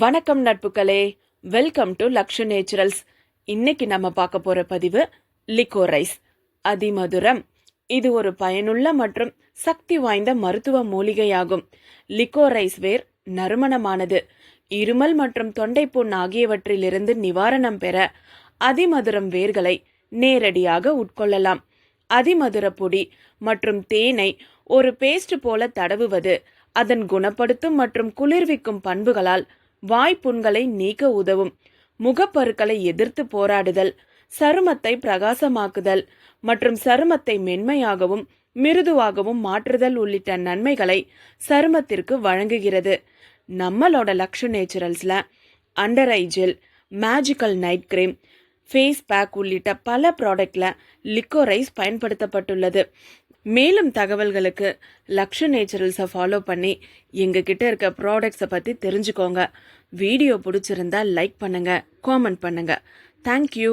வணக்கம் நட்புகளே, welcome to Lakshu naturals. இன்னைக்கு நம்ம பார்க்க போற பதிவு லிக்கோரைஸ் அதிமதுரம். இது ஒரு பயனுள்ள மற்றும் சக்தி வாய்ந்த மருத்துவ மூலிகையாகும். லிக்கோரைஸ் வேர் நறுமணமானது. இருமல் மற்றும் தொண்டைப்புண் ஆகியவற்றிலிருந்து நிவாரணம் பெற அதிமதுரம் வேர்களை நேரடியாக உட்கொள்ளலாம். அதிமதுர பொடி மற்றும் தேனை ஒரு பேஸ்ட் போல தடவுவது அதன் குணப்படுத்தும் மற்றும் குளிர்விக்கும் பண்புகளால் வாய்ப்புண்களை நீக்க உதவும். முகப்பருக்களை எதிர்த்து போராடுதல், சருமத்தை பிரகாசமாக்குதல் மற்றும் சருமத்தை மென்மையாகவும் மிருதுவாகவும் மாற்றுதல் உள்ளிட்ட நன்மைகளை சருமத்திற்கு வழங்குகிறது. நம்மளோட லக்ஷு நேச்சுரல்ஸ்ல under eye gel, magical night cream, face pack உள்ளிட்ட பல ப்ராடக்ட்ல லிக்கோரைஸ் பயன்படுத்தப்பட்டுள்ளது. மேலும் தகவல்களுக்கு லக்ஷு நேச்சுரல்ஸை ஃபாலோ பண்ணி எங்ககிட்ட இருக்க ப்ராடக்ட்ஸை பற்றி தெரிஞ்சுக்கோங்க. வீடியோ பிடிச்சிருந்தா லைக் பண்ணுங்க, காமெண்ட் பண்ணுங்க. தேங்க்யூ.